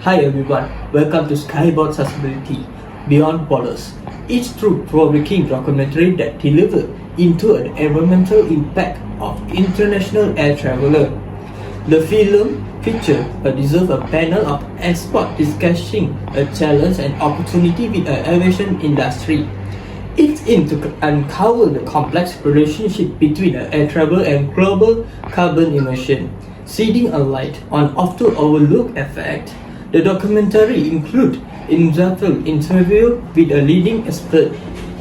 Hi everyone, welcome to Skyboard Sustainability Beyond Borders. Each thought-provoking documentary that delivers into an environmental impact of international air traveler. The film features a panel of experts discussing a challenge and opportunity with the aviation industry. It aims to uncover the complex relationship between air travel and global carbon emission, shedding a light on often overlooked effects. The documentary includes in-depth interview with a leading expert,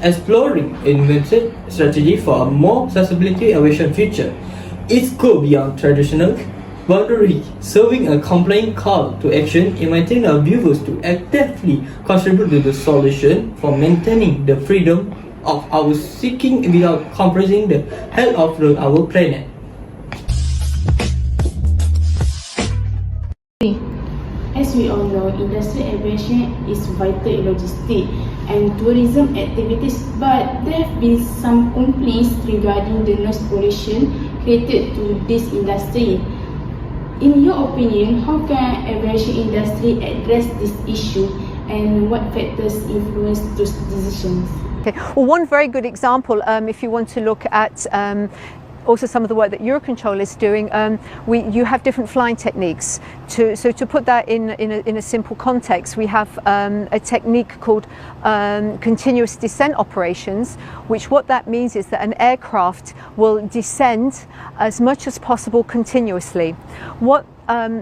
exploring innovative strategy for a more sustainable aviation future. It goes beyond traditional boundary, serving a compelling call to action, inviting our viewers to actively contribute to the solution for maintaining the freedom of our seeking without compromising the health of our planet. As we all know, industrial aviation is vital in logistics and tourism activities, but there have been some complaints regarding the noise pollution created to this industry. In your opinion, how can aviation industry address this issue and what factors influence those decisions? Okay. Well, one very good example, if you want to look at also some of the work that Eurocontrol is doing, you have different flying techniques. So to put that in a simple context, we have a technique called continuous descent operations, which what that means is that an aircraft will descend as much as possible continuously. What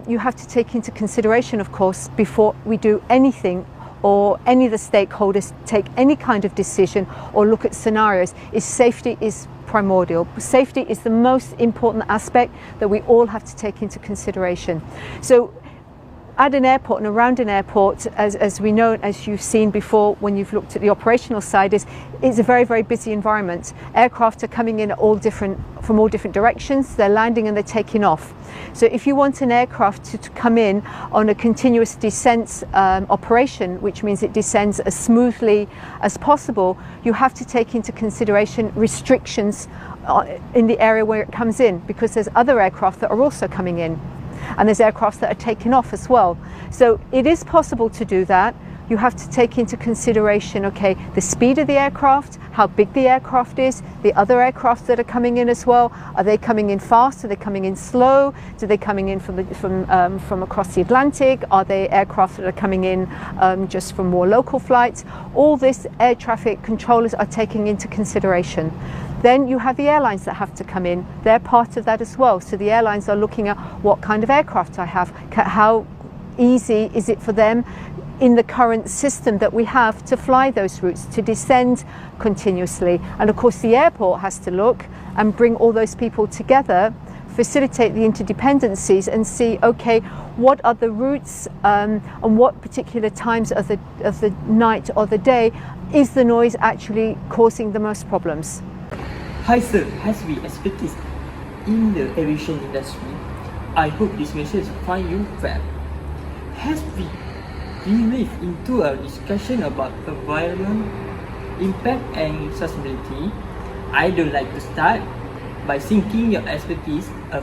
you have to take into consideration, of course, before we do anything or any of the stakeholders take any kind of decision or look at scenarios, is safety is primordial. Safety is the most important aspect that we all have to take into consideration. So at an airport and around an airport, as we know, as you've seen before when you've looked at the operational side, it's a very, very busy environment. Aircraft are coming in from all different directions, they're landing and they're taking off. So if you want an aircraft to come in on a continuous descent operation, which means it descends as smoothly as possible, you have to take into consideration restrictions in the area where it comes in, because there's other aircraft that are also coming in. And there's aircraft that are taking off as well. So it is possible to do that. You have to take into consideration, okay, the speed of the aircraft, how big the aircraft is, the other aircraft that are coming in as well. Are they coming in fast? Are they coming in slow? Do they coming in from across the Atlantic? Are they aircraft that are coming in just from more local flights? All this air traffic controllers are taking into consideration. Then you have the airlines that have to come in. They're part of that as well. So the airlines are looking at what kind of aircraft I have, how easy is it for them in the current system that we have to fly those routes, to descend continuously. And of course the airport has to look and bring all those people together, facilitate the interdependencies and see, okay, what are the routes and what particular times of the night or the day is the noise actually causing the most problems. Hi sir, has we expertise in the aviation industry? I hope this message find you fair. Has we delved into a discussion about environment, impact and sustainability? I would like to start by seeking your expertise on a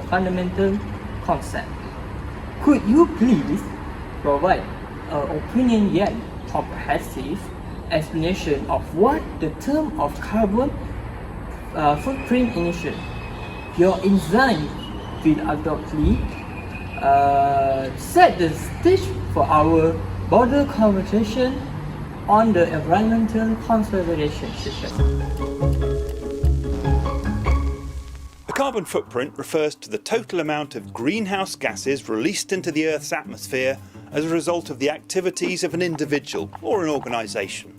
fundamental concept. Could you please provide an opinion yet comprehensive explanation of what the term of carbon footprint emission? Your insight will undoubtedly set the stage for our broader conversation on the environmental conservation system. The carbon footprint refers to the total amount of greenhouse gases released into the Earth's atmosphere as a result of the activities of an individual or an organisation.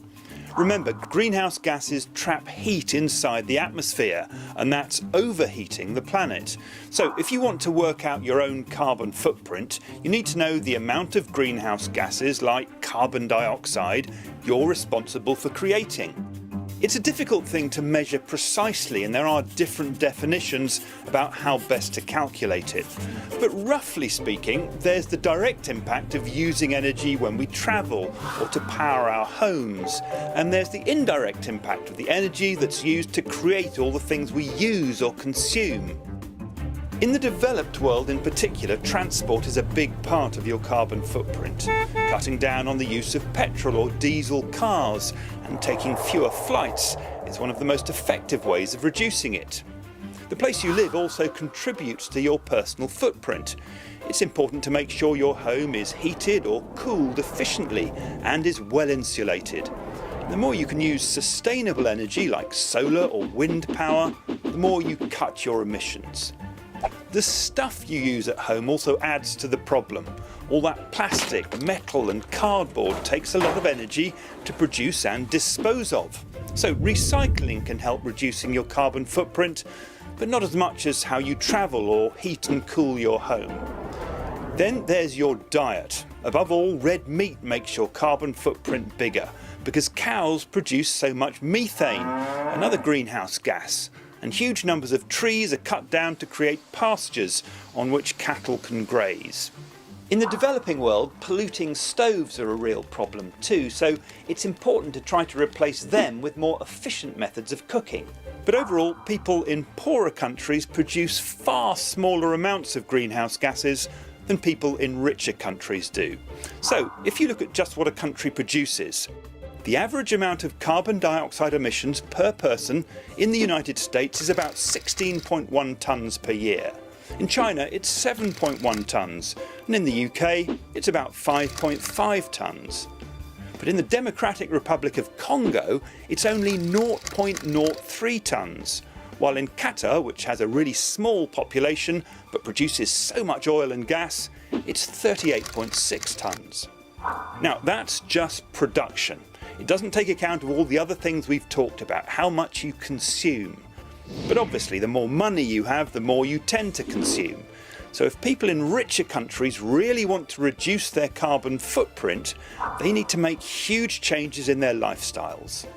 Remember, greenhouse gases trap heat inside the atmosphere, and that's overheating the planet. So if you want to work out your own carbon footprint, you need to know the amount of greenhouse gases, like carbon dioxide, you're responsible for creating. It's a difficult thing to measure precisely, and there are different definitions about how best to calculate it. But roughly speaking, there's the direct impact of using energy when we travel or to power our homes. And there's the indirect impact of the energy that's used to create all the things we use or consume. In the developed world in particular, transport is a big part of your carbon footprint. Cutting down on the use of petrol or diesel cars and taking fewer flights is one of the most effective ways of reducing it. The place you live also contributes to your personal footprint. It's important to make sure your home is heated or cooled efficiently and is well insulated. The more you can use sustainable energy like solar or wind power, the more you cut your emissions. The stuff you use at home also adds to the problem. All that plastic, metal and cardboard takes a lot of energy to produce and dispose of. So recycling can help reducing your carbon footprint, but not as much as how you travel or heat and cool your home. Then there's your diet. Above all, red meat makes your carbon footprint bigger because cows produce so much methane, another greenhouse gas, and huge numbers of trees are cut down to create pastures on which cattle can graze. In the developing world, polluting stoves are a real problem too, so it's important to try to replace them with more efficient methods of cooking. But overall, people in poorer countries produce far smaller amounts of greenhouse gases than people in richer countries do. So, if you look at just what a country produces, the average amount of carbon dioxide emissions per person in the United States is about 16.1 tonnes per year. In China, it's 7.1 tonnes, and in the UK, it's about 5.5 tonnes. But in the Democratic Republic of Congo, it's only 0.03 tonnes, while in Qatar, which has a really small population but produces so much oil and gas, it's 38.6 tonnes. Now, that's just production. It doesn't take account of all the other things we've talked about, how much you consume. But obviously, the more money you have, the more you tend to consume. So if people in richer countries really want to reduce their carbon footprint, they need to make huge changes in their lifestyles.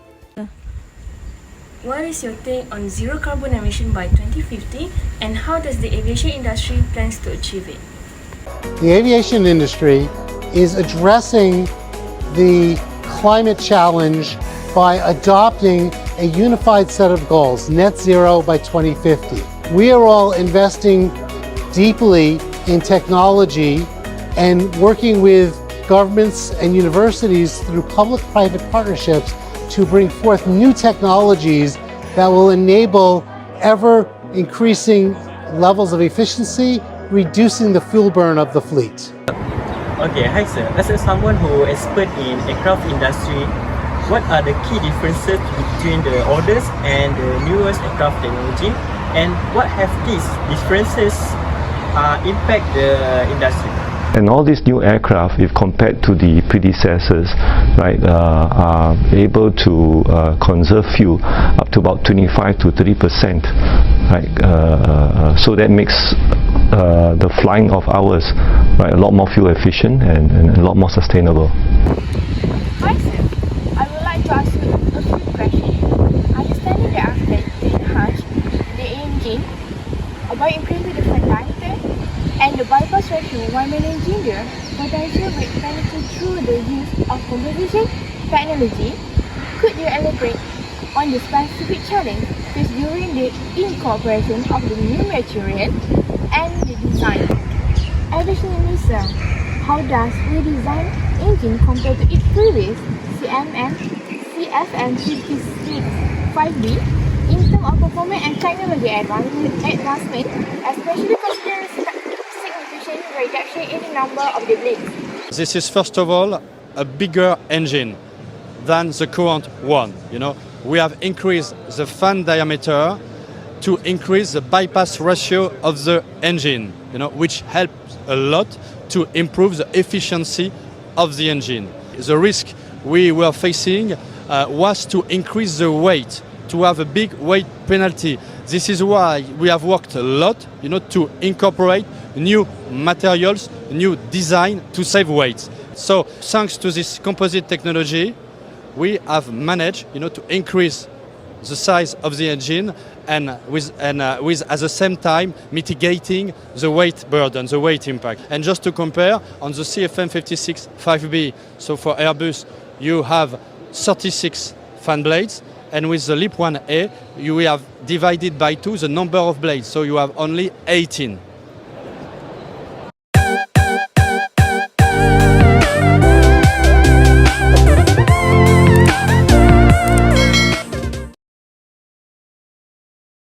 What is your take on zero carbon emission by 2050, and how does the aviation industry plans to achieve it? The aviation industry is addressing the climate challenge by adopting a unified set of goals, net zero by 2050. We are all investing deeply in technology and working with governments and universities through public-private partnerships to bring forth new technologies that will enable ever-increasing levels of efficiency, reducing the fuel burn of the fleet. Okay, hi sir. As someone who is expert in aircraft industry, what are the key differences between the oldest and the newest aircraft technology, and what have these differences impact the industry? And all these new aircraft, if compared to the predecessors, right, are able to conserve fuel up to about 25 to 30%. Right, so that makes the flying of ours, right, a lot more fuel efficient and a lot more sustainable. Hi sir, I would like to ask you a few questions. Understanding the aspect to enhance the engine, about increasing the different diameter and the bypass ratio while managing the potential brake penalty through the use of composition technology, could you elaborate on the specific challenge faced during the incorporation of the new material and the design? Additionally, sir, how does redesign engine compare to its previous CFM 56-5B in terms of performance and technology advancement, especially considering significant reduction in the number of the blades? This is first of all a bigger engine than the current one. We have increased the fan diameter to increase the bypass ratio of the engine, which helps a lot to improve the efficiency of the engine. The risk we were facing was to increase the weight, to have a big weight penalty. This is why we have worked a lot, to incorporate new materials, new design to save weight. So thanks to this composite technology, we have managed, to increase the size of the engine and with at the same time mitigating the weight burden, the weight impact. And just to compare, on the CFM 56-5B, so for Airbus, you have 36 fan blades, and with the LEAP 1A, you have divided by 2 the number of blades, so you have only 18.